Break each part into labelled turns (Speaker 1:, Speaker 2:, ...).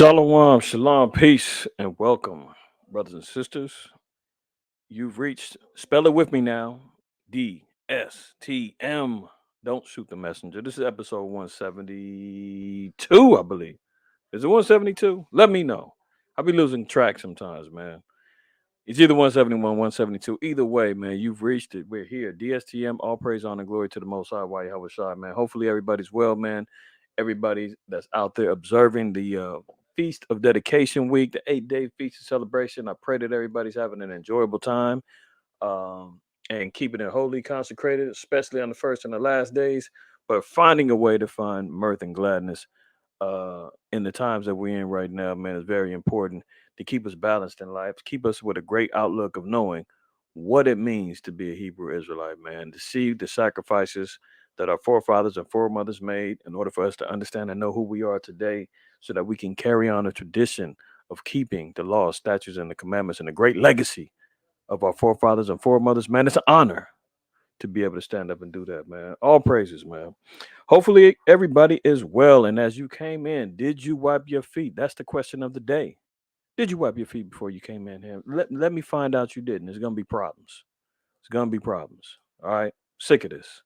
Speaker 1: Shalom, shalom, peace, and welcome, brothers and sisters. You've reached, spell it with me now, DSTM. Don't shoot the messenger. This is episode 172, I believe. Is it 172? Let me know. I'll be losing track sometimes, man. It's either 171, 172. Either way, man, you've reached it. We're here. DSTM, all praise, honor, glory to the Most High, Yahweh Shai, man. Hopefully everybody's well, man. Everybody that's out there observing the Feast of Dedication Week, the 8-day feast of celebration. I pray that everybody's having an enjoyable time and keeping it holy, consecrated, especially on the first and the last days, but finding a way to find mirth and gladness in the times that we're in right now, man, is very important to keep us balanced in life, to keep us with a great outlook of knowing what it means to be a Hebrew Israelite, man, to see the sacrifices that our forefathers and foremothers made in order for us to understand and know who we are today so that we can carry on a tradition of keeping the laws, statutes, and the commandments and the great legacy of our forefathers and foremothers, man. It's an honor to be able to stand up and do that, man. All praises, man. Hopefully, everybody is well. And as you came in, did you wipe your feet? That's the question of the day. Did you wipe your feet before you came in here? Let me find out you didn't. There's going to be problems. It's going to be problems. All right. Sick of this.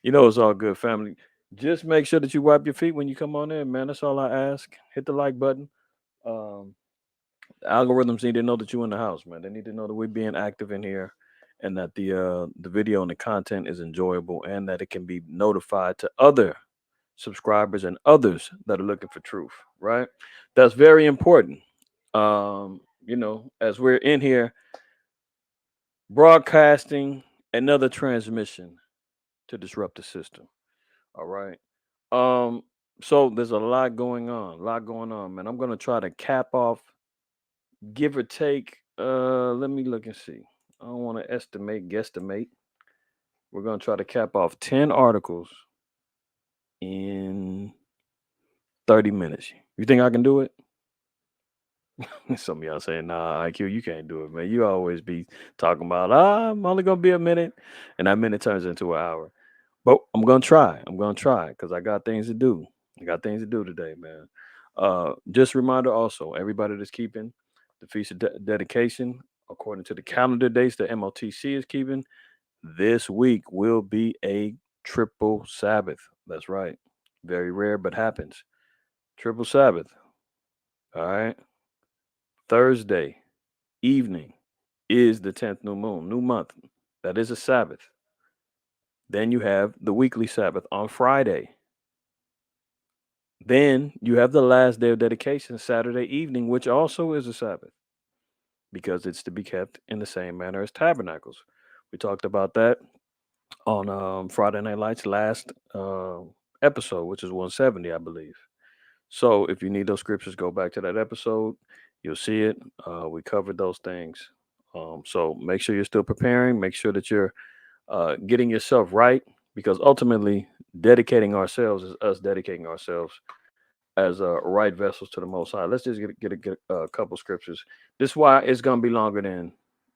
Speaker 1: It's all good, family. Just make sure that you wipe your feet when you come on in, man. That's all I ask. Hit the like button. Um, the algorithms need to know that you're in the house, man. They need to know that we're being active in here and that the video and the content is enjoyable and that it can be notified to other subscribers and others that are looking for truth, right? That's very important. As we're in here broadcasting another transmission to disrupt the system. All right. Um, so there's a lot going on, man. I'm gonna try to cap off, give or take. Let me look and see. I don't want to guesstimate. We're gonna try to cap off 10 articles in 30 minutes. You think I can do it? Some of y'all saying, nah, IQ, you can't do it, man. You always be talking about, I'm only gonna be a minute, and that minute turns into an hour. But I'm gonna try. I'm gonna try because I got things to do. I got things to do today, man. Just a reminder also, everybody that's keeping the Feast of Dedication, according to the calendar dates that MOTC is keeping, this week will be a triple Sabbath. That's right. Very rare, but happens. Triple Sabbath. All right. Thursday evening is the 10th new month. That is a Sabbath. Then you have the weekly Sabbath on Friday. Then you have the last day of dedication, Saturday evening, which also is a Sabbath because it's to be kept in the same manner as tabernacles. We talked about that on Friday Night Lights last episode, which is 170, I believe. So if you need those scriptures, go back to that episode. You'll see it. We covered those things. So make sure you're still preparing. Make sure that you're getting yourself right because ultimately dedicating ourselves is us dedicating ourselves as right vessels to the Most High. Let's just get a couple scriptures. This is why it's going to be longer than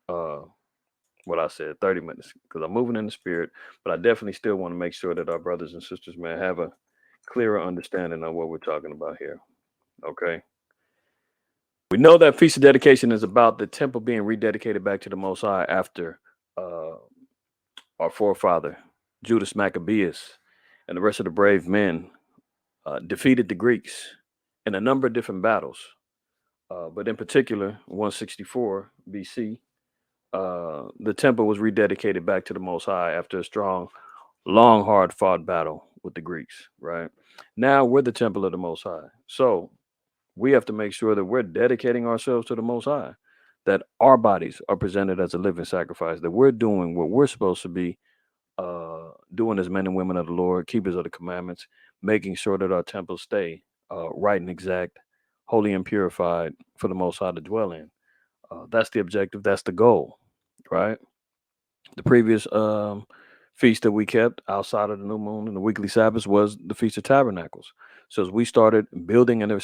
Speaker 1: uh, what I said, 30 minutes, because I'm moving in the spirit. But I definitely still want to make sure that our brothers and sisters, man, have a clearer understanding of what we're talking about here. Okay. We know that Feast of Dedication is about the temple being rededicated back to the Most High after uh, our forefather, Judas Maccabeus, and the rest of the brave men defeated the Greeks in a number of different battles. But in particular, 164 BC, the temple was rededicated back to the Most High after a strong, long, hard fought battle with the Greeks, right? Now we're the temple of the Most High. So we have to make sure that we're dedicating ourselves to the Most High, that our bodies are presented as a living sacrifice, that we're doing what we're supposed to be doing as men and women of the Lord, keepers of the commandments, making sure that our temples stay right and exact, holy and purified for the Most High to dwell in. That's the objective. That's the goal, right? The previous feast that we kept outside of the new moon and the weekly Sabbaths was the Feast of Tabernacles. So as we started building and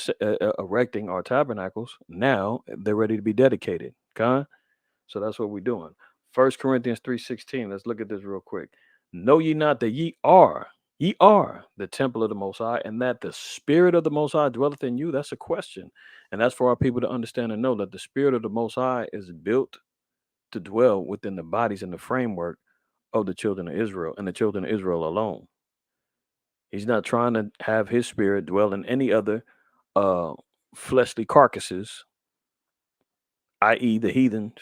Speaker 1: erecting our tabernacles, now they're ready to be dedicated. Okay? So that's what we're doing. 1 Corinthians 3:16. Let's look at this real quick. Know ye not that ye are Ye are the temple of the Most High, and that the Spirit of the Most High dwelleth in you. That's a question. And that's for our people to understand and know that the Spirit of the Most High is built to dwell within the bodies and the framework of the children of Israel and the children of Israel alone. He's not trying to have his spirit dwell in any other uh, fleshly carcasses, i.e., the heathens,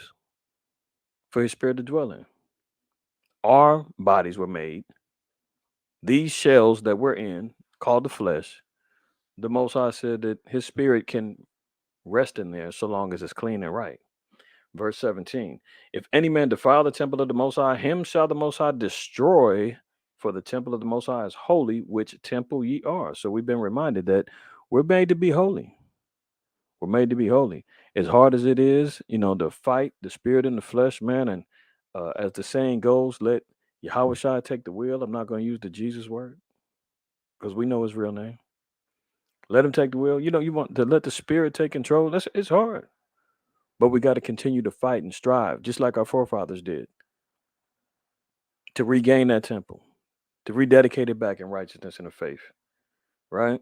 Speaker 1: for his spirit to dwell in. Our bodies were made, these shells that we're in, called the flesh. The Most High said that his spirit can rest in there so long as it's clean and right. Verse 17, if any man defile the temple of the Most High, him shall the Most High destroy, for the temple of the Most High is holy, which temple ye are. So we've been reminded that we're made to be holy. We're made to be holy. As hard as it is, to fight the spirit and the flesh, man. And as the saying goes, let Yahweh Shai take the wheel. I'm not going to use the Jesus word because we know his real name. Let him take the wheel. You want to let the spirit take control. It's hard. But we got to continue to fight and strive, just like our forefathers did, to regain that temple, to rededicate it back in righteousness and the faith. Right?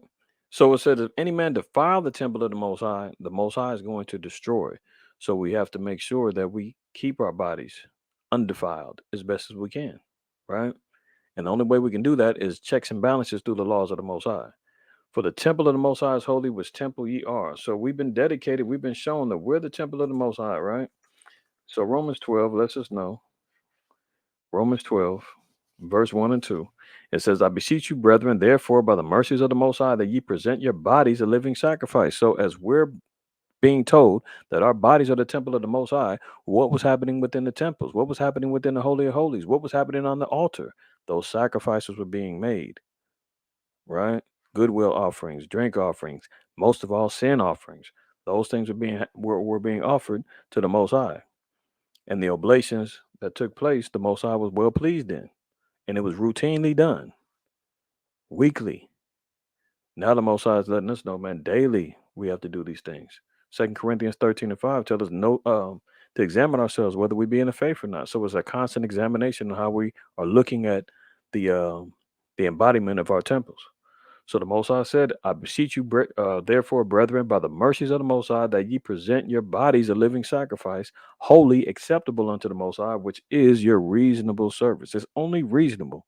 Speaker 1: So it says, if any man defile the temple of the Most High is going to destroy. So we have to make sure that we keep our bodies undefiled as best as we can. Right? And the only way we can do that is checks and balances through the laws of the Most High. For the temple of the Most High is holy, which temple ye are. So we've been dedicated, we've been shown that we're the temple of the Most High, right? So Romans 12 lets us know. Romans 12, verse 1 and 2. It says, I beseech you, brethren, therefore, by the mercies of the Most High, that ye present your bodies a living sacrifice. So as we're being told that our bodies are the temple of the Most High, what was happening within the temples? What was happening within the Holy of Holies? What was happening on the altar? Those sacrifices were being made, right? Goodwill offerings, drink offerings, most of all sin offerings. Those things were being offered to the Most High. And the oblations that took place, the Most High was well pleased in. And it was routinely done, weekly. Now the Most High is letting us know, man, daily we have to do these things. 2 Corinthians 13 and 5 tells us to examine ourselves whether we be in the faith or not. So it's a constant examination of how we are looking at the embodiment of our temples. So the Most High said, I beseech you, therefore, brethren, by the mercies of the Most High, that ye present your bodies a living sacrifice, holy, acceptable unto the Most High, which is your reasonable service. It's only reasonable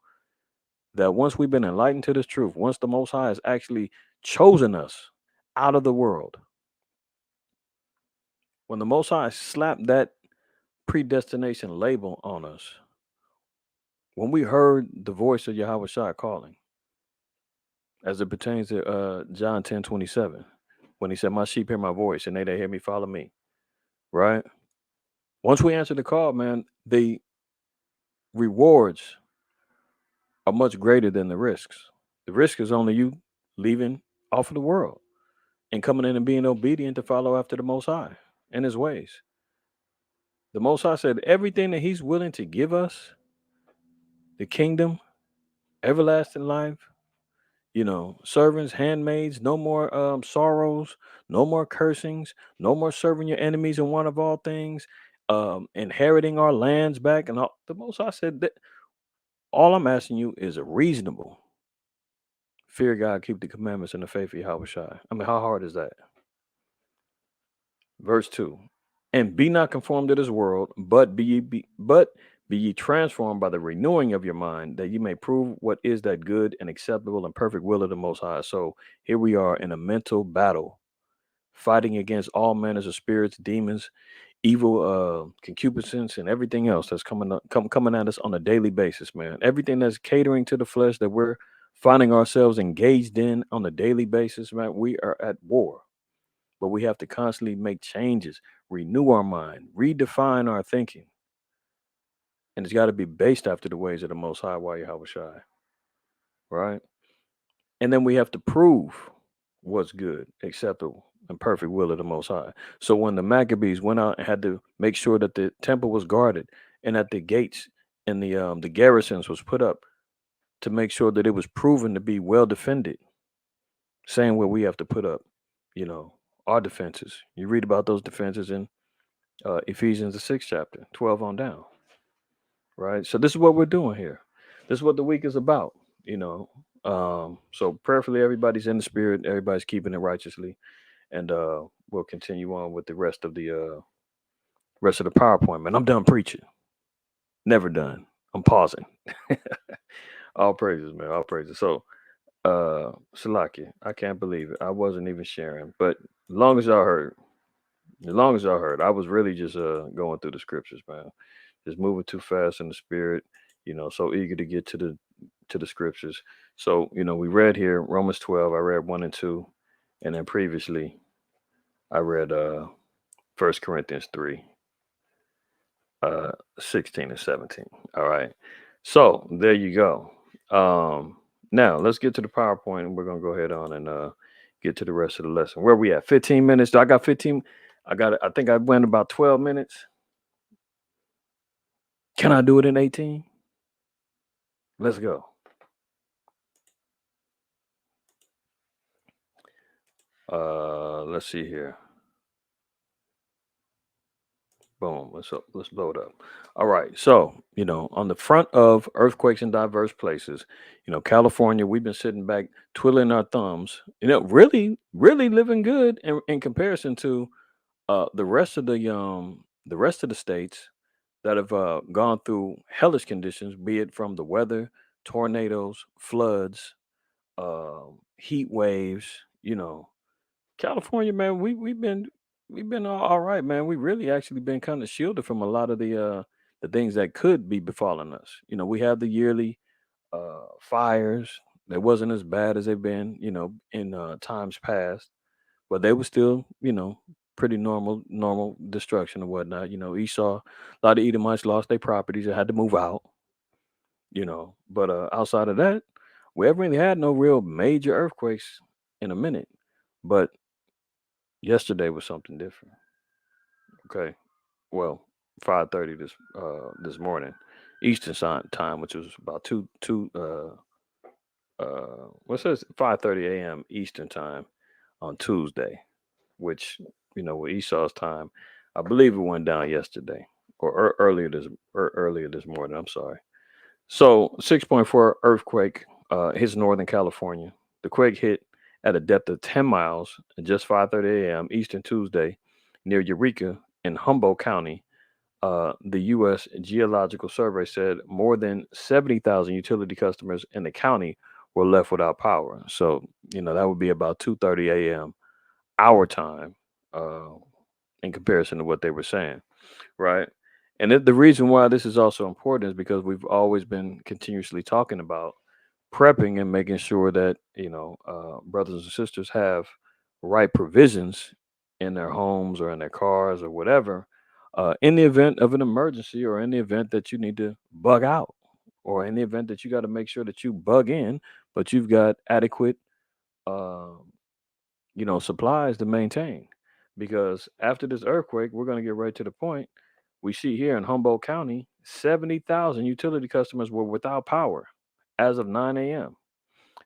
Speaker 1: that once we've been enlightened to this truth, once the Most High has actually chosen us out of the world, when the Most High slapped that predestination label on us, when we heard the voice of Yahweh Shai calling, as it pertains to John 10:27, when he said, my sheep hear my voice, and they that hear me follow me, right? Once we answer the call, man, the rewards are much greater than the risks. The risk is only you leaving off of the world and coming in and being obedient to follow after the Most High and his ways. The Most High said everything that he's willing to give us, the kingdom, everlasting life, servants, handmaids, no more sorrows, no more cursings, no more serving your enemies in one of all things, inheriting our lands back. And all. The Most High said that all I'm asking you is a reasonable fear God, keep the commandments and the faith of Yahweh Shai. I mean, how hard is that? Verse 2. And be not conformed to this world, but be ye transformed by the renewing of your mind, that ye may prove what is that good and acceptable and perfect will of the Most High. So here we are in a mental battle, fighting against all manners of spirits, demons, evil concupiscence, and everything else that's coming at us on a daily basis, man. Everything that's catering to the flesh that we're finding ourselves engaged in on a daily basis, man. We are at war. But we have to constantly make changes, renew our mind, redefine our thinking. And it's got to be based after the ways of the Most High, Yahweh Shai, right? And then we have to prove what's good, acceptable, and perfect will of the Most High. So when the Maccabees went out and had to make sure that the temple was guarded and that the gates and the garrisons was put up to make sure that it was proven to be well defended, same way we have to put up, you know, our defenses. You read about those defenses in Ephesians the 6th chapter, 12 on down, right? So this is what we're doing here. This is what the week is about. you know. So prayerfully, everybody's in the spirit, everybody's keeping it righteously, and we'll continue on with the rest of the PowerPoint. Man, I'm done preaching. Never done. I'm pausing. All praises, man. All praises. So, Salakia, I can't believe it. I wasn't even sharing, but as long as y'all heard, I was really just going through the scriptures, man. Just moving too fast in the spirit, so eager to get to the scriptures. So, we read here Romans 12, I read 1 and 2, and then previously I read First Corinthians 3, uh 16 and 17. All right. So, there you go. Now, let's get to the PowerPoint and we're going to go ahead on and get to the rest of the lesson. Where we at? 15 minutes. I got 15. I think I went about 12 minutes. Can I do it in 18? Let's go. Let's see here. Boom. Let's load up. All right. So, on the front of earthquakes in diverse places, California, we've been sitting back twiddling our thumbs, really, really living good in comparison to the rest of the states that have gone through hellish conditions, be it from the weather, tornadoes, floods, heat waves, California, man, we've been all right, man. We really actually been kind of shielded from a lot of the things that could be befalling us. We have the yearly fires that wasn't as bad as they've been, in times past, but they were still, pretty normal destruction and whatnot. Esau, a lot of Edomites lost their properties and had to move out. But outside of that, we haven't really had no real major earthquakes in a minute. But yesterday was something different. Okay. Well, 5:30 this morning, Eastern time, which was about two what says 5:30 a.m. Eastern time on Tuesday, which with Esau's time, I believe it went down yesterday or earlier this morning. I'm sorry. So 6.4 earthquake hits Northern California. The quake hit at a depth of 10 miles at just 5:30 a.m. Eastern Tuesday near Eureka in Humboldt County. The U.S. Geological Survey said more than 70,000 utility customers in the county were left without power. So, that would be about 2:30 a.m. our time uh, in comparison to what they were saying, right? And the reason why this is also important is because we've always been continuously talking about prepping and making sure that brothers and sisters have right provisions in their homes or in their cars or whatever, in the event of an emergency or in the event that you need to bug out or in the event that you got to make sure that you bug in, but you've got adequate uh, supplies to maintain. Because after this earthquake, we're going to get right to the point. We see here in Humboldt County, 70,000 utility customers were without power as of 9 a.m.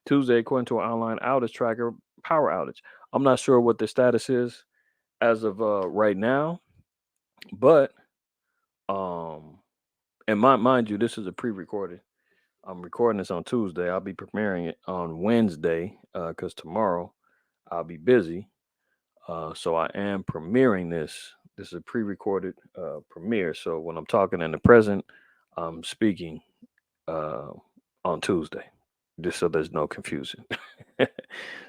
Speaker 1: Tuesday, according to an online outage tracker, power outage. I'm not sure what the status is as of right now, but um, and mind you, this is a pre-recorded. I'm recording this on Tuesday. I'll be premiering it on Wednesday because tomorrow I'll be busy. So I am premiering this. This is a pre-recorded premiere. So when I'm talking in the present, I'm speaking uh, on Tuesday, just so there's no confusion.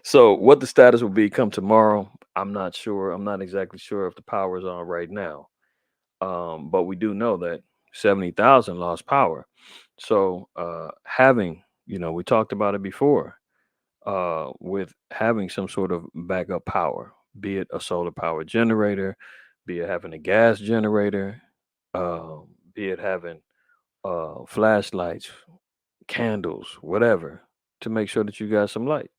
Speaker 1: So what the status will be come tomorrow, I'm not sure. I'm not exactly sure if the power is on right now. But we do know that 70,000 lost power. So having, we talked about it before, with having some sort of backup power, be it a solar power generator, be it having a gas generator, be it having flashlights, candles, whatever, to make sure that you got some light.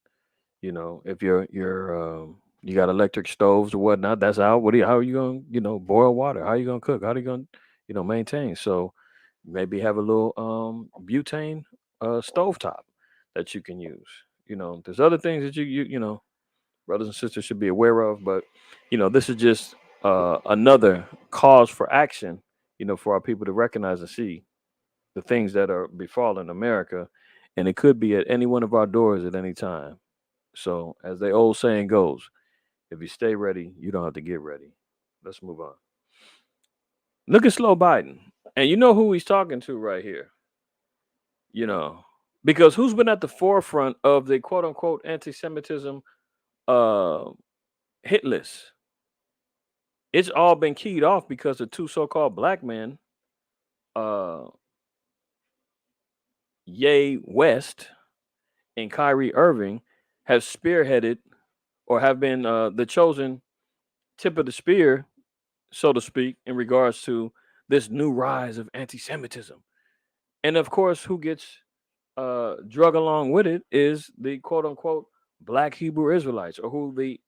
Speaker 1: If you got electric stoves or whatnot, that's out. How are you gonna boil water? How are you gonna cook? How are you gonna maintain? So maybe have a little butane stovetop that you can use. There's other things that brothers and sisters should be aware of, but this is just another cause for action. For our people to recognize and see the things that are befalling America and it could be at any one of our doors at any time. So, as the old saying goes, if you stay ready, you don't have to get ready. Let's move on. Look at slow Biden. And you know who he's talking to right here, you know, because who's been at the forefront of the quote unquote anti Semitism uh, hit list? It's all been keyed off because the two so called black men, uh, Ye West and Kyrie Irving, have spearheaded or have been the chosen tip of the spear, so to speak, in regards to this new rise of anti Semitism. And of course, who gets drug along with it is the quote unquote black Hebrew Israelites, or who the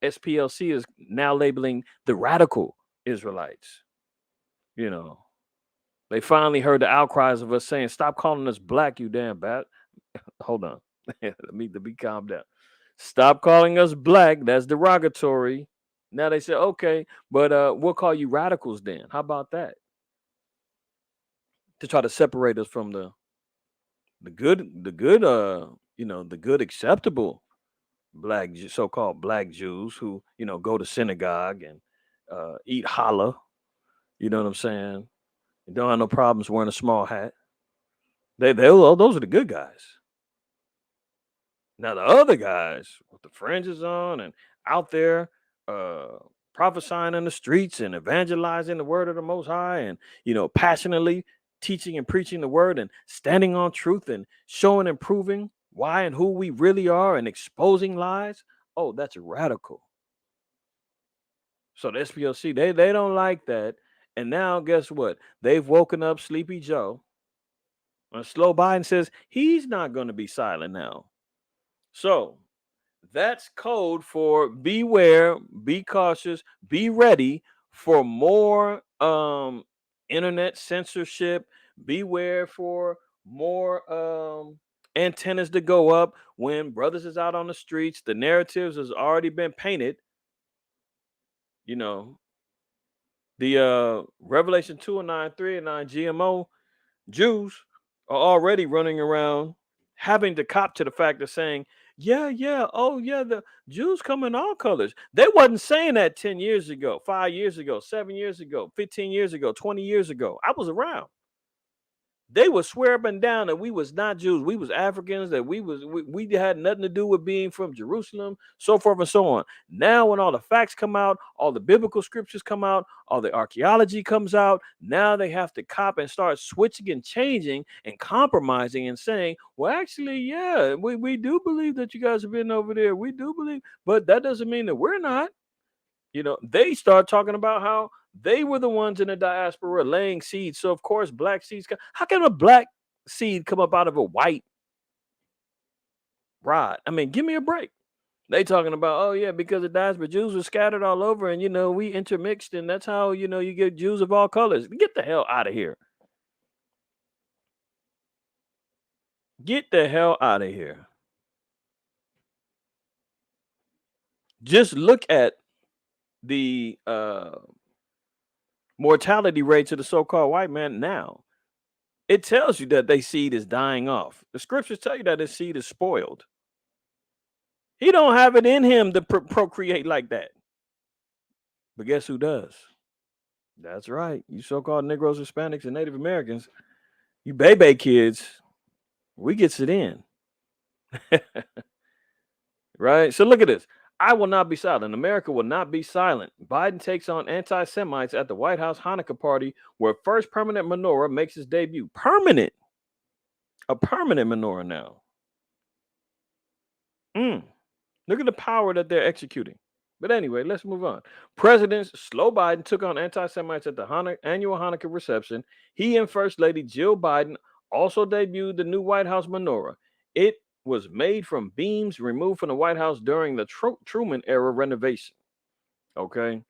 Speaker 1: SPLC is now labeling the radical Israelites. You know, they finally heard the outcries of us saying, "Stop calling us black, you damn bat." Hold on, let me calm down. Stop calling us black. That's derogatory. Now they say, okay, but we'll call you radicals then. How about that? To try to separate us from the good acceptable so-called black Jews who go to synagogue and eat challah. You know what I'm saying? And don't have no problems wearing a small hat. Those are the good guys. Now the other guys with the fringes on and out there uh prophesying in the streets and evangelizing the word of the most high, and passionately teaching and preaching the word and standing on truth and showing and proving why and who we really are and exposing lies. Oh, that's radical. So the SPLC, they don't like that. And now guess what? They've woken up Sleepy Joe. And Slow Biden says he's not going to be silent now. So that's code for beware, be cautious, be ready for more internet censorship. Beware for more antennas to go up when brothers is out on the streets. The narratives has already been painted. You know, the Revelation 2 and 9, 3 and 9 GMO Jews are already running around having to cop to the fact of saying, yeah, yeah, oh yeah, the Jews come in all colors. They wasn't saying that 10 years ago, 5 years ago, 7 years ago, 15 years ago, 20 years ago. I was around. They would swear up and down that we was not Jews, we was Africans, that we had nothing to do with being from Jerusalem, so forth and so on. Now, when all the facts come out, all the biblical scriptures come out, all the archaeology comes out, now they have to cop and start switching and changing and compromising and saying, well, actually, yeah, we do believe that you guys have been over there. We do believe, but that doesn't mean that we're not. They start talking about how they were the ones in the diaspora laying seeds. So of course, black seeds. How can a black seed come up out of a white rod? I mean, give me a break. They talking about, oh yeah, because the diaspora Jews were scattered all over, and we intermixed, and that's how you get Jews of all colors. Get the hell out of here. Get the hell out of here. Just look at the mortality rates of the so-called white man now. It tells you that their seed is dying off. The scriptures tell you that his seed is spoiled. He don't have it in him to procreate like that. But guess who does? That's right. You so-called Negroes, Hispanics, and Native Americans, you baby kids, we gets it in. Right? So look at this. I will not be silent. America will not be silent. Biden takes on anti-Semites at the White House Hanukkah party, where first permanent menorah makes its debut. Permanent. A permanent menorah now. Look at the power that they're executing. But anyway, let's move on. President Slow Biden took on anti-Semites at the annual Hanukkah reception. He and First Lady Jill Biden also debuted the new White House menorah. It was made from beams removed from the White House during the Truman era renovation. Okay.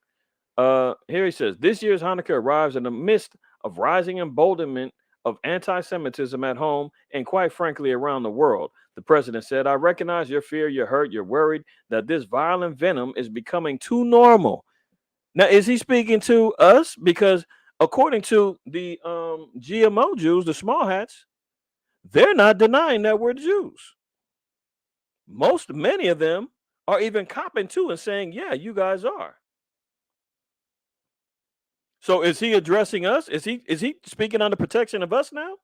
Speaker 1: Here he says, this year's Hanukkah arrives in the midst of rising emboldenment of anti-Semitism at home and, quite frankly, around the world. The president said, I recognize your fear, your hurt, you're worried that this violent venom is becoming too normal. Now, is he speaking to us? Because according to the GMO Jews, the small hats, They're not denying that we're Jews. Many of them are even copping to and saying, yeah, you guys are. So is he addressing us? Is he speaking on the protection of us now?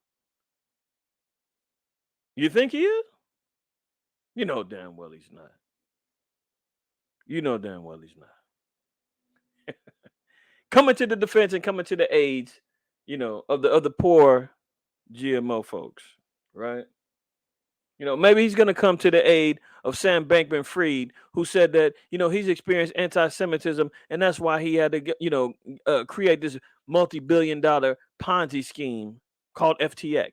Speaker 1: You think he is? You know damn well he's not. You know damn well he's not. Coming to the defense and coming to the aids, of the poor GMO folks, right? Maybe he's going to come to the aid of Sam Bankman-Fried, who said that he's experienced anti-Semitism, and that's why he had to create this multi-billion-dollar Ponzi scheme called FTX.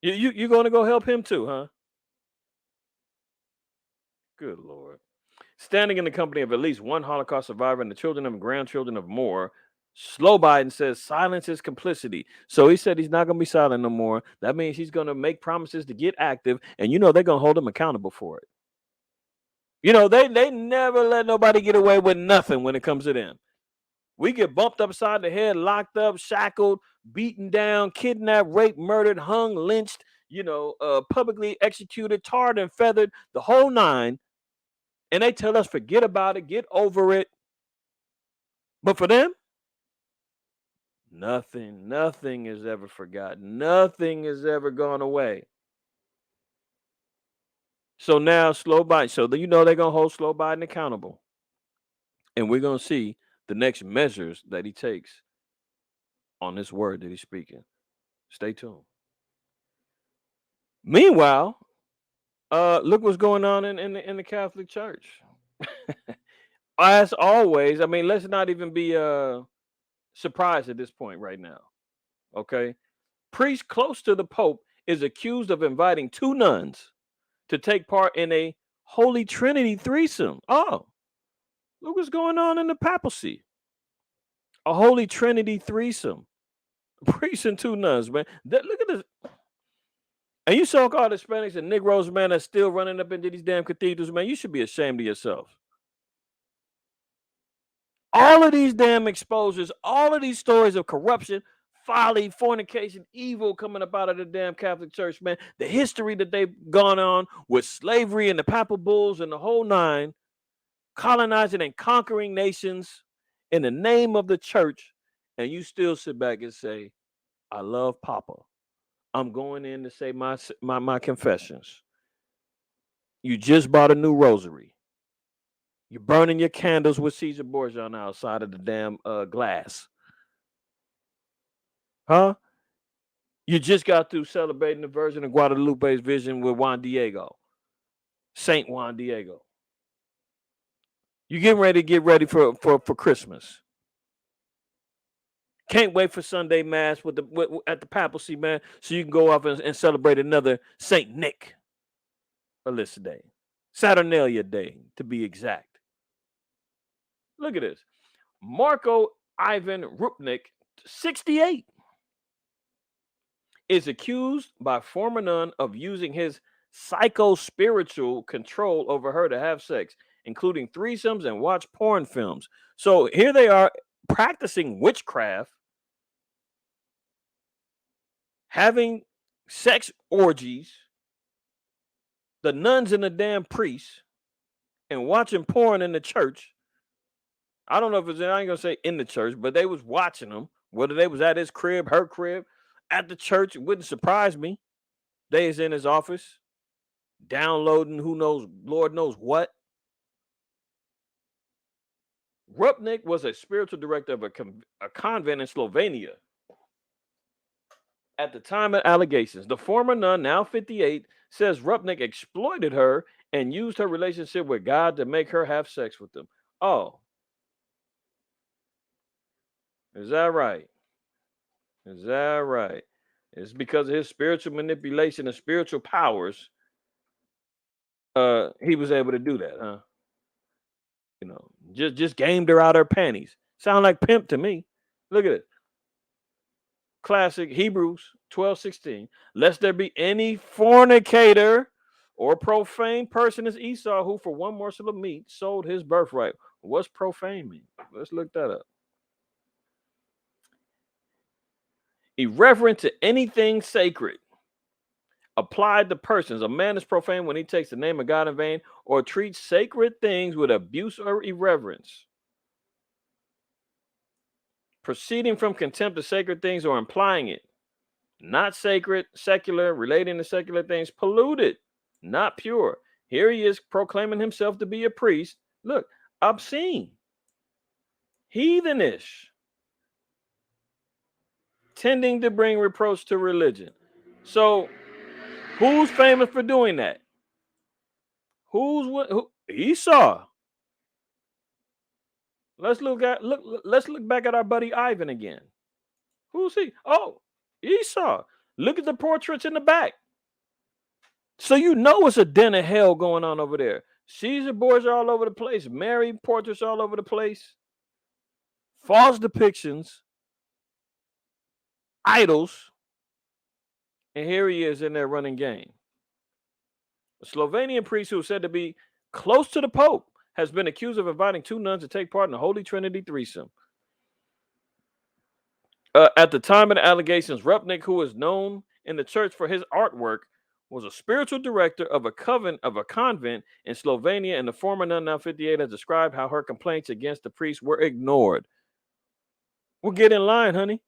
Speaker 1: You going to go help him too, huh? Good Lord. Standing in the company of at least one Holocaust survivor and the children and grandchildren of more, Slow Biden says silence is complicity. So he said he's not going to be silent no more. That means he's going to make promises to get active, and they're going to hold him accountable for it. They never let nobody get away with nothing when it comes to them. We get bumped upside the head, locked up, shackled, beaten down, kidnapped, raped, murdered, hung, lynched, publicly executed, tarred and feathered, the whole nine. And they tell us forget about it, get over it. But for them, nothing is ever forgotten. Nothing is ever gone away. So now Slow Biden, so they're gonna hold Slow Biden accountable. And we're gonna see the next measures that he takes on this word that he's speaking. Stay tuned. Meanwhile, look what's going on in the Catholic Church. As always, I mean, let's not even be surprised at this point right now. Okay. Priest close to the Pope is accused of inviting two nuns to take part in a Holy Trinity threesome. Oh, look what's going on in the papacy. A Holy Trinity threesome. Priest and two nuns, man. Look at this. And you so-called Hispanics and Negroes, man, that's still running up into these damn cathedrals, man. You should be ashamed of yourself. All of these damn exposures, all of these stories of corruption, folly, fornication, evil coming up out of the damn Catholic Church, man. The history that they've gone on with slavery and the papal bulls and the whole nine, colonizing and conquering nations in the name of the church, and you still sit back and say, I love Papa. I'm going in to say my confessions. You just bought a new rosary. You're burning your candles with Caesar Borgia on the outside of the damn glass. Huh? You just got through celebrating the Virgin of Guadalupe's vision with Juan Diego. Saint Juan Diego. You get ready for Christmas. Can't wait for Sunday Mass at the papacy, man, so you can go off and celebrate another Saint Nick Alyssa Day. Saturnalia Day, to be exact. Look at this. Marco Ivan Rupnik, 68, is accused by former nun of using his psycho-spiritual control over her to have sex, including threesomes and watch porn films. So here they are practicing witchcraft, having sex orgies, the nuns and the damn priests, and watching porn in the church. I don't know if it's, I ain't gonna say in the church, but they was watching them, whether they was at his crib, her crib, at the church. It wouldn't surprise me. They is in his office, downloading who knows, Lord knows what. Rupnik was a spiritual director of a convent in Slovenia. At the time of allegations, the former nun, now 58, says Rupnik exploited her and used her relationship with God to make her have sex with him. Oh, is that right? Is that right? It's because of his spiritual manipulation and spiritual powers. He was able to do that, huh? Just gamed her out her panties. Sound like pimp to me. Look at it. Classic Hebrews 12:16. Lest there be any fornicator or profane person as Esau, who for one morsel of meat sold his birthright. What's profane mean? Let's look that up. Irreverent to anything sacred. applied to persons. A man is profane when he takes the name of God in vain or treats sacred things with abuse or irreverence. Proceeding from contempt of sacred things or implying it. Not sacred, secular, relating to secular things, polluted, not pure. Here he is proclaiming himself to be a priest. Look, obscene, heathenish, tending to bring reproach to religion. So, who's famous for doing that? Who? Esau. Let's look back at our buddy Ivan again. Who's he? Oh, Esau. Look at the portraits in the back. So you know it's a den of hell going on over there. Caesar boards are all over the place. Mary portraits all over the place. False depictions, idols, and here he is in there running game. A Slovenian priest who is said to be close to the Pope has been accused of inviting two nuns to take part in the Holy Trinity threesome. At the time of the allegations, Rupnik, who is known in the church for his artwork, was a spiritual director of a convent in Slovenia, and the former nun, now 58, has described how her complaints against the priest were ignored. Well, get in line, honey.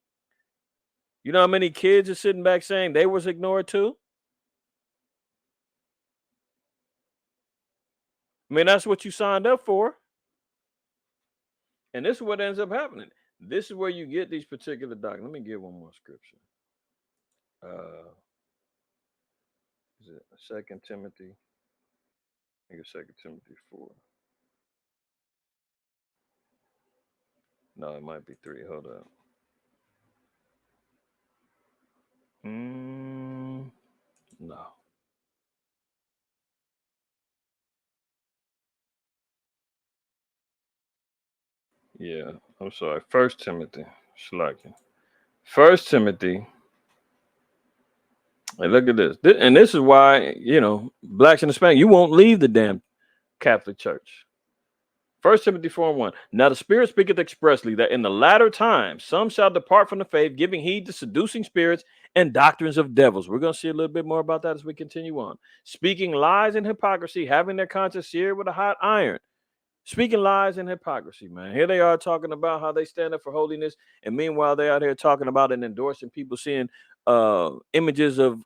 Speaker 1: You know how many kids are sitting back saying they was ignored too? I mean, that's what you signed up for. And this is what ends up happening. This is where you get these particular doctrines. Let me give one more scripture. Is it Second Timothy? I think it's 2 Timothy 4. No, it might be 3. Hold up. No. Yeah, I'm sorry. 1 Timothy. Shalakin. 1 Timothy. Hey, look at this. And this is why, blacks and Hispanic, you won't leave the damn Catholic Church. 1 Timothy 4:1. Now the Spirit speaketh expressly that in the latter times some shall depart from the faith, giving heed to seducing spirits and doctrines of devils. We're going to see a little bit more about that as we continue on. Speaking lies and hypocrisy, having their conscience seared with a hot iron. Speaking lies and hypocrisy, man. Here they are talking about how they stand up for holiness, and meanwhile they're out here talking about and endorsing people seeing images of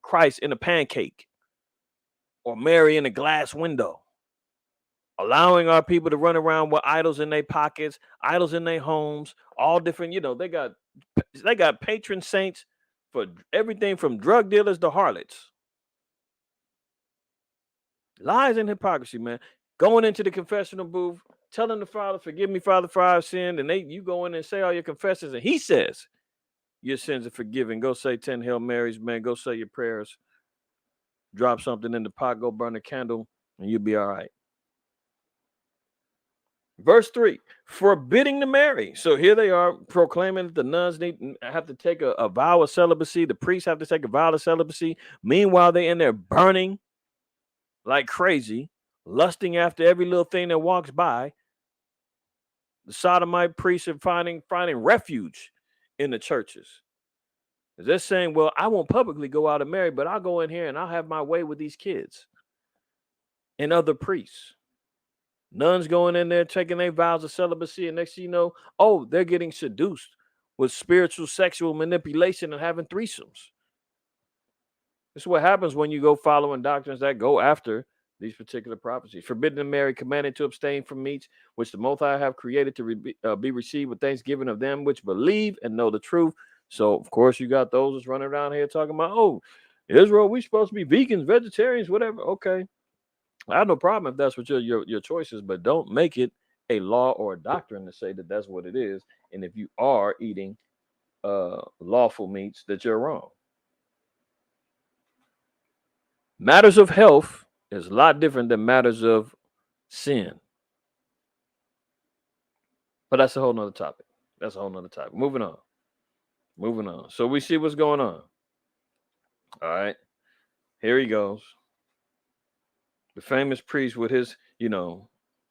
Speaker 1: Christ in a pancake or Mary in a glass window. Allowing our people to run around with idols in their pockets, idols in their homes, all different. They got patron saints for everything from drug dealers to harlots. Lies and hypocrisy, man. Going into the confessional booth, telling the Father, "Forgive me, Father, for I've sinned," and you go in and say all your confessions, and He says your sins are forgiven. Go say 10 Hail Marys, man. Go say your prayers. Drop something in the pot. Go burn a candle, and you'll be all right. Verse 3, forbidding to marry. So here they are proclaiming that the nuns have to take a vow of celibacy. The priests have to take a vow of celibacy. Meanwhile, they in there burning like crazy, lusting after every little thing that walks by. The sodomite priests are finding refuge in the churches. They're saying, well, I won't publicly go out and marry, but I'll go in here and I'll have my way with these kids and other priests. Nuns going in there taking their vows of celibacy, and next thing you know, they're getting seduced with spiritual sexual manipulation and having threesomes. This is what happens when you go following doctrines that go after these particular prophecies. Forbidden to marry, commanded to abstain from meats, which the Most High have created to be received with thanksgiving of them which believe and know the truth. So, of course, you got those that's running around here talking about, Israel, we supposed to be vegans, vegetarians, whatever. Okay. I have no problem if that's what your choice is, but don't make it a law or a doctrine to say that that's what it is. And if you are eating lawful meats, that you're wrong. Matters of health is a lot different than matters of sin. But that's a whole nother topic. Moving on. So we see what's going on. All right. Here he goes. The famous priest with his,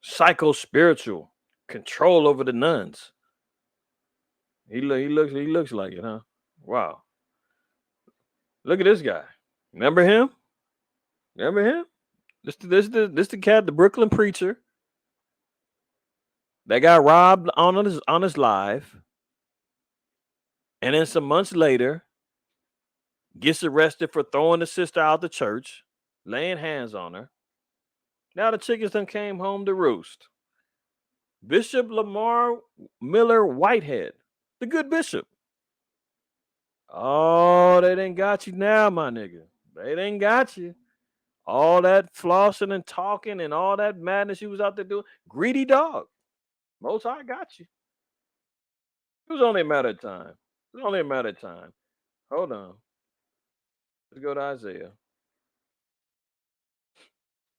Speaker 1: psycho-spiritual control over the nuns. He looks like it, huh? Wow. Look at this guy. Remember him? Remember him? This the cat, the Brooklyn preacher that got robbed on his live, and then some months later gets arrested for throwing the sister out the church, laying hands on her. Now the chickens done came home to roost. Bishop Lamar Miller Whitehead, the good bishop. Oh, they didn't got you now, my nigga. They didn't got you. All that flossing and talking and all that madness you was out there doing. Greedy dog. Most High got you. It was only a matter of time. It was only a matter of time. Hold on. Let's go to Isaiah.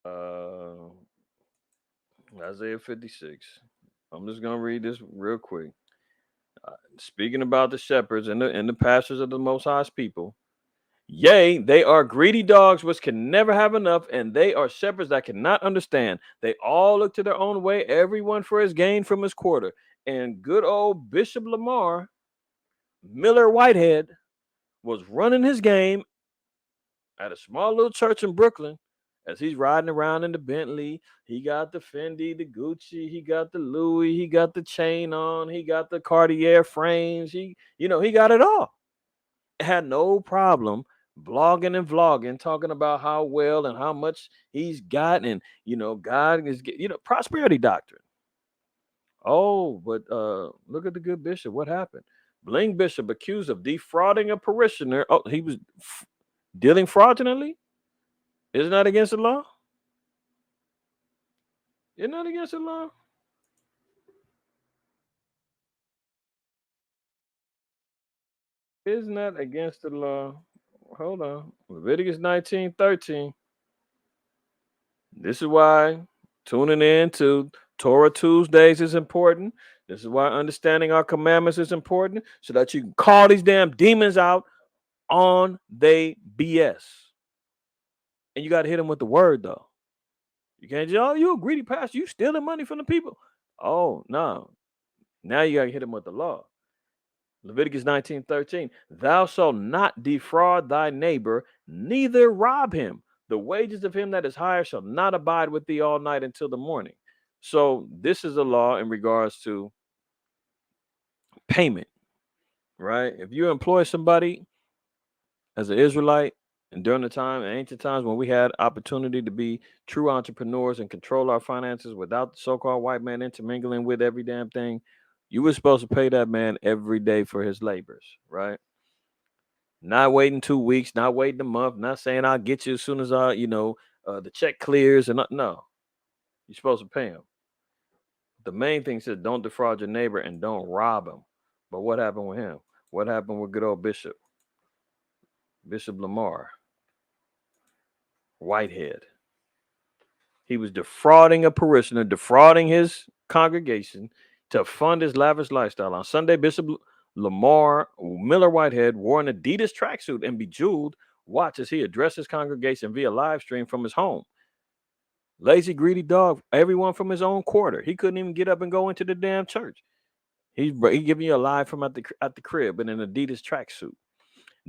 Speaker 1: Uh, Isaiah 56. I'm just gonna read this real quick. Speaking about the shepherds and the pastors of the Most High's people. Yea, they are greedy dogs which can never have enough, and they are shepherds that cannot understand. They all look to their own way, everyone for his gain from his quarter. And good old Bishop Lamar Miller Whitehead was running his game at a small little church in Brooklyn as he's riding around in the Bentley. He got the Fendi, the Gucci, he got the Louis, he got the chain on, he got the Cartier frames. He got it all. Had no problem blogging and vlogging, talking about how well and how much he's got, and God is prosperity doctrine. Oh, but look at the good bishop. What happened? Bling bishop accused of defrauding a parishioner. Oh, he was dealing fraudulently. Isn't that against the law? Isn't that against the law? Isn't that against the law? Hold on. Leviticus 19:13. This is why tuning in to Torah Tuesdays is important. This is why understanding our commandments is important, so that you can call these damn demons out on they BS. And you got to hit them with the word, though. You can't just, oh, you a greedy pastor. You stealing money from the people. Oh, no. Now you got to hit them with the law. Leviticus 19:13. Thou shalt not defraud thy neighbor, neither rob him. The wages of him that is hired shall not abide with thee all night until the morning. So this is a law in regards to payment, right? If you employ somebody as an Israelite, and during the time, ancient times when we had opportunity to be true entrepreneurs and control our finances without the so-called white man intermingling with every damn thing, you were supposed to pay that man every day for his labors, right? Not waiting 2 weeks, not waiting a month, not saying I'll get you as soon as the check clears, and no, you're supposed to pay him. The main thing says don't defraud your neighbor and don't rob him. But what happened with him? What happened with good old Bishop Lamar Whitehead? He was defrauding a parishioner, defrauding his congregation to fund his lavish lifestyle. On Sunday, Bishop Lamar Miller Whitehead wore an Adidas tracksuit and bejeweled watch as he addressed his congregation via live stream from his home. Lazy, greedy dog, everyone from his own quarter. He couldn't even get up and go into the damn church. He giving you a live from at the crib in an Adidas tracksuit.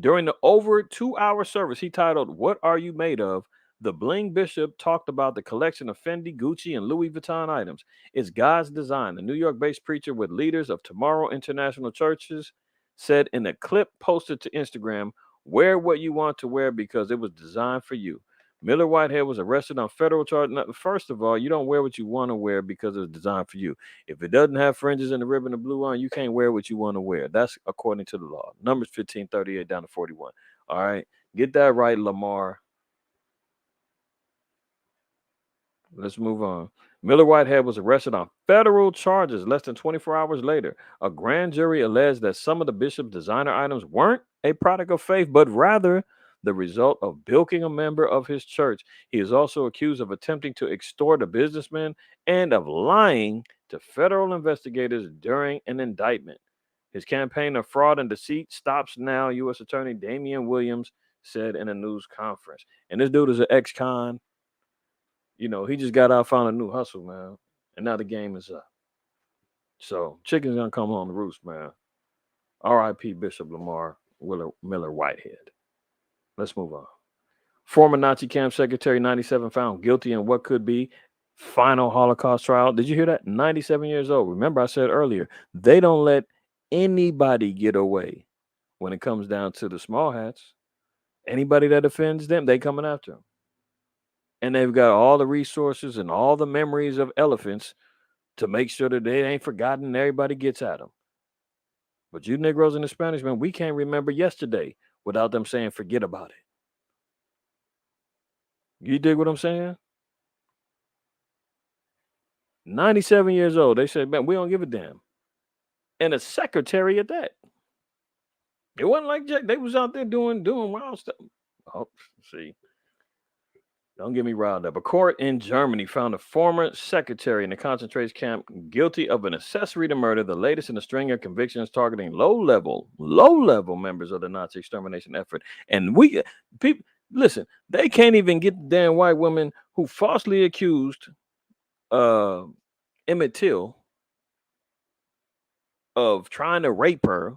Speaker 1: During the over 2 hour service, he titled, What Are You Made Of? The Bling Bishop talked about the collection of Fendi, Gucci, and Louis Vuitton items. It's God's design. The New York based preacher with leaders of Tomorrow International Churches said in a clip posted to Instagram, Wear what you want to wear because it was designed for you. Miller Whitehead was arrested on federal charge. Now, first of all, you don't wear what you want to wear because it was designed for you. If it doesn't have fringes and the ribbon of blue on, you can't wear what you want to wear. That's according to the law. Numbers 15:38 down to 41. All right. Get that right, Lamar. Let's move on. Miller Whitehead was arrested on federal charges less than 24 hours later. A grand jury alleged that some of the bishop's designer items weren't a product of faith, but rather the result of bilking a member of his church. He is also accused of attempting to extort a businessman and of lying to federal investigators during an indictment. His campaign of fraud and deceit stops now, U.S. Attorney Damian Williams said in a news conference. And this dude is an ex-con. He just got out, found a new hustle, man. And now the game is up. So chicken's gonna come home to roost, man. R.I.P. Bishop Lamar Miller Whitehead. Let's move on. Former Nazi camp secretary, 97, found guilty in what could be final Holocaust trial. Did you hear that? 97 years old. Remember, I said earlier, they don't let anybody get away when it comes down to the small hats. Anybody that offends them, they coming after them. And they've got all the resources and all the memories of elephants to make sure that they ain't forgotten and everybody gets at them. But you Negroes and the Spanish, man, we can't remember yesterday without them saying forget about it. You dig what I'm saying? 97 years old. They said, man, we don't give a damn. And a secretary at that. It wasn't like Jack. They was out there doing wild stuff. Oh, see. Don't get me riled up. A court in Germany found a former secretary in the concentration camp guilty of an accessory to murder, the latest in a string of convictions targeting low-level members of the Nazi extermination effort. And people, listen, they can't even get the damn white woman who falsely accused uh, Emmett Till of trying to rape her.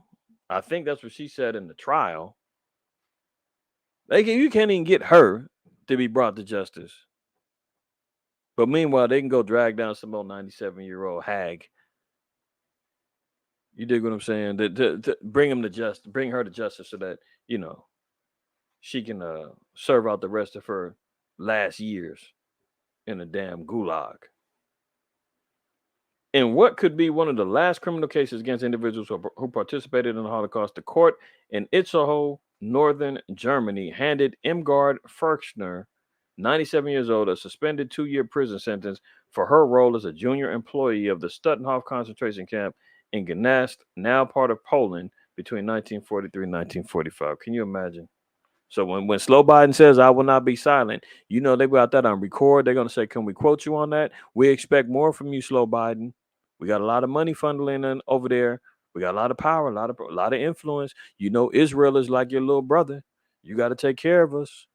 Speaker 1: I think that's what she said in the trial. You can't even get her to be brought to justice. But meanwhile, they can go drag down some old 97-year-old hag. You dig what I'm saying? To bring her to justice so that, she can serve out the rest of her last years in a damn gulag. In what could be one of the last criminal cases against individuals who participated in the Holocaust, the court in Itzehoe, northern Germany, handed Irmgard Ferkschner, 97 years old, a suspended 2-year prison sentence for her role as a junior employee of the Stutenhof concentration camp in Gdansk, now part of Poland, between 1943 and 1945. Can you imagine? So when Slow Biden says, I will not be silent, they got that on record. They're going to say, can we quote you on that? We expect more from you, Slow Biden. We got a lot of money funneling in over there. We got a lot of power, a lot of influence. Israel is like your little brother. You got to take care of us.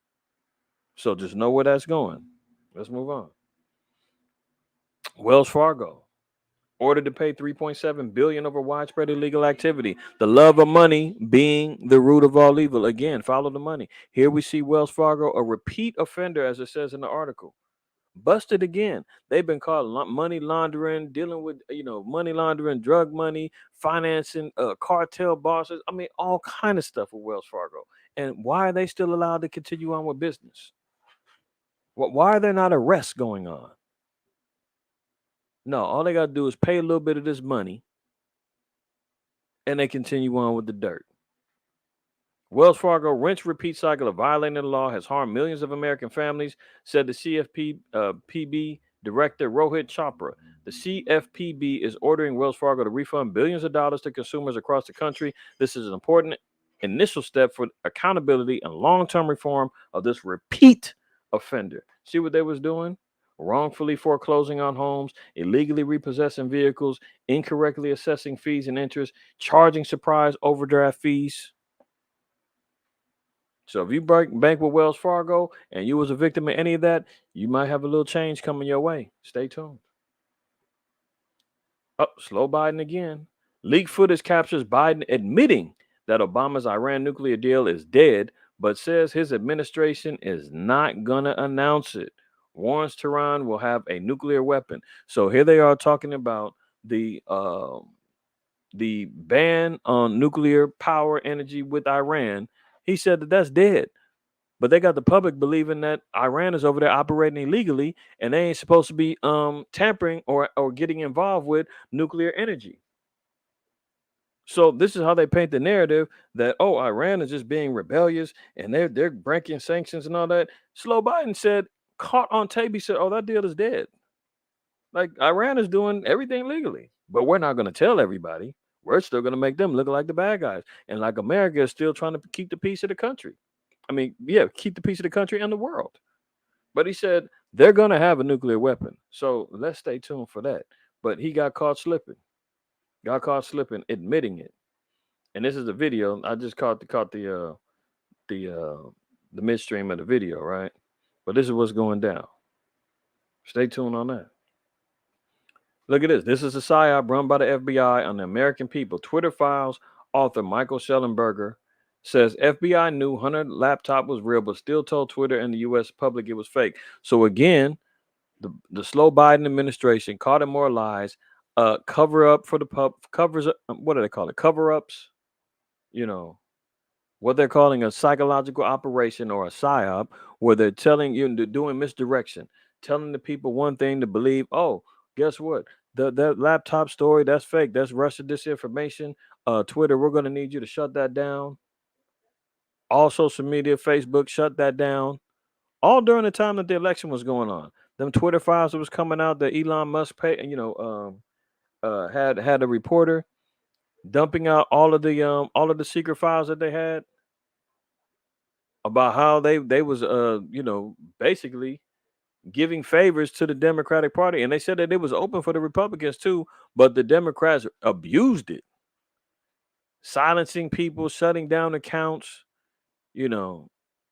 Speaker 1: So just know where that's going. Let's move on. Wells Fargo ordered to pay $3.7 billion over widespread illegal activity. The love of money being the root of all evil. Again, follow the money. Here we see Wells Fargo, a repeat offender, as it says in the article. Busted again. They've been caught money laundering, dealing with money laundering, drug money, financing, cartel bosses. I mean, all kind of stuff with Wells Fargo. And why are they still allowed to continue on with business? Why are there not arrests going on? No, all they got to do is pay a little bit of this money, and they continue on with the dirt. Wells Fargo rinse repeat cycle of violating the law has harmed millions of American families, said the CFPB director Rohit Chopra. The CFPB is ordering Wells Fargo to refund billions of dollars to consumers across the country. This is an important initial step for accountability and long-term reform of this repeat offender. See what they was doing? Wrongfully foreclosing on homes, illegally repossessing vehicles, incorrectly assessing fees and interest, charging surprise overdraft fees. So if you bank with Wells Fargo and you was a victim of any of that, you might have a little change coming your way. Stay tuned. Oh, slow Biden again. Leaked footage captures Biden admitting that Obama's Iran nuclear deal is dead, but says his administration is not gonna announce it. Warns Tehran will have a nuclear weapon. So here they are talking about the ban on nuclear power energy with Iran. He said that that's dead. But they got the public believing that Iran is over there operating illegally and they ain't supposed to be tampering or getting involved with nuclear energy. So this is how they paint the narrative that, oh, Iran is just being rebellious and they're breaking sanctions and all that. Slow Biden said, caught on tape, he said, oh, that deal is dead. Like Iran is doing everything legally, but we're not going to tell everybody. We're still going to make them look like the bad guys. And like America is still trying to keep the peace of the country. I mean, yeah, keep the peace of the country and the world. But he said they're going to have a nuclear weapon. So let's stay tuned for that. But he got caught slipping, admitting it. And this is a video. I just caught the midstream of the video, right? But this is what's going down. Stay tuned on that. Look at this. This is a psyop run by the FBI on the American people. Twitter files author Michael Schellenberger says FBI knew Hunter laptop was real, but still told Twitter and the U.S. public it was fake. So again, the slow Biden administration caught in more lies, cover up for the covers. What do they call it? Cover ups. You know what they're calling a psychological operation or a psyop, where they're telling you they're doing misdirection, telling the people one thing to believe. Oh, guess what? That laptop story, that's fake. That's Russia disinformation. Twitter, we're gonna need you to shut that down. All social media, Facebook, shut that down. All during the time that the election was going on. Them Twitter files that was coming out that Elon Musk had a reporter dumping out all of the secret files that they had about how they was basically giving favors to the Democratic Party, and they said that it was open for the Republicans too, but the Democrats abused it, silencing people, shutting down accounts, you know.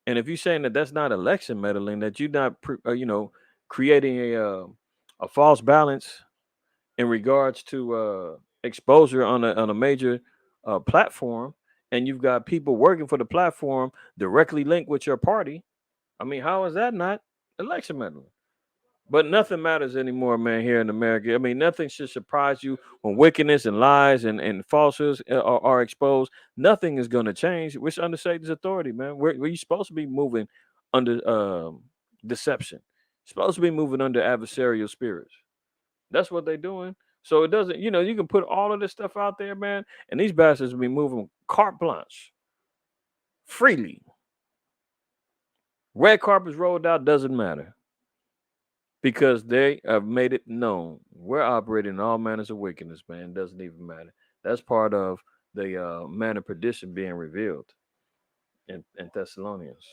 Speaker 1: And if you're saying that that's not election meddling, that you're not creating a false balance in regards to exposure on a major platform, and you've got people working for the platform directly linked with your party. I mean, how is that not election meddling? But nothing matters anymore, man, here in America. I mean, nothing should surprise you when wickedness and lies and falsehoods are exposed. Nothing is going to change. Which under Satan's authority, man. Where you supposed to be moving under deception. Supposed to be moving under adversarial spirits. That's what they're doing. So it doesn't, you can put all of this stuff out there, man, and these bastards will be moving carte blanche freely. Red carpets rolled out, doesn't matter. Because they have made it known we're operating in all manners of wickedness, man. It doesn't even matter. That's part of the man of perdition being revealed in Thessalonians.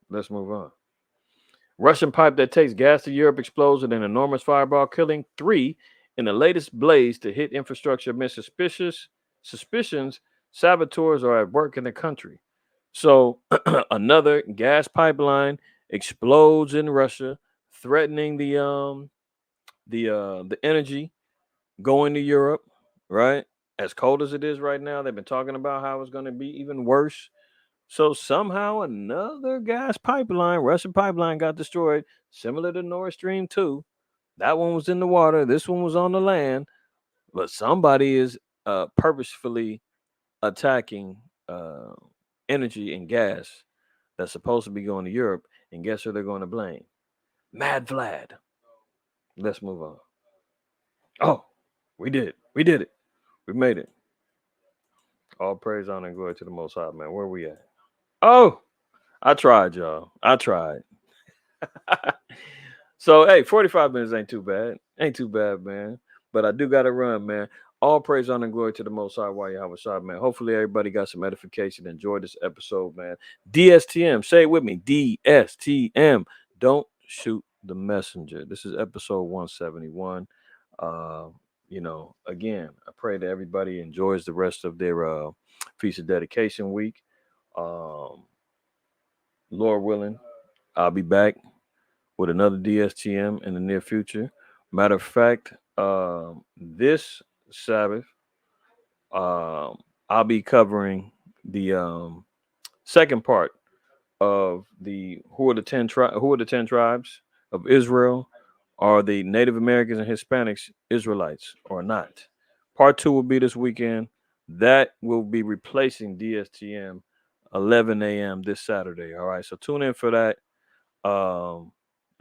Speaker 1: Let's move on. Russian pipe that takes gas to Europe explodes in an enormous fireball, killing three in the latest blaze to hit infrastructure amid suspicions saboteurs are at work in the country. So another gas pipeline explodes in Russia, threatening the energy going to Europe, right? As cold as it is right now, they've been talking about how it's going to be even worse. So somehow another gas pipeline, Russian pipeline, got destroyed, similar to Nord Stream 2. That one was in the water. This one was on the land. But somebody is purposefully attacking uh, energy and gas that's supposed to be going to Europe. And guess who they're going to blame? Mad Vlad. Let's move on. Oh, we did it. We did it. We made it. All praise, honor, and glory to the Most High, man. Where we at? Oh, I tried, y'all. I tried. So, hey, 45 minutes ain't too bad. Ain't too bad, man. But I do got to run, man. All praise, honor, and glory to the Most High, while you have a shot, man. Hopefully, everybody got some edification. Enjoyed this episode, man. DSTM, say it with me. DSTM. Don't shoot the messenger. This is episode 171. Uh, again, I pray that everybody enjoys the rest of their Feast of Dedication week. Um, Lord willing, I'll be back with another DSTM in the near future. Matter of fact, this Sabbath, um, I'll be covering the second part of the who are the 10 tribes of Israel. Are the Native Americans and Hispanics Israelites or not? Part two will be this weekend. That will be replacing DSTM 11 a.m. this Saturday. All right, so tune in for that. Um,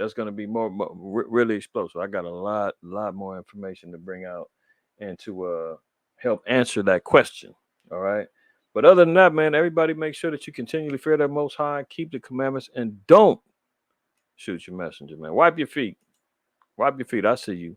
Speaker 1: that's going to be really explosive. I got a lot more information to bring out and to help answer that question. All right. But other than that, man, everybody make sure that you continually fear the Most High, keep the commandments, and don't shoot your messenger, man. Wipe your feet. Wipe your feet. I see you.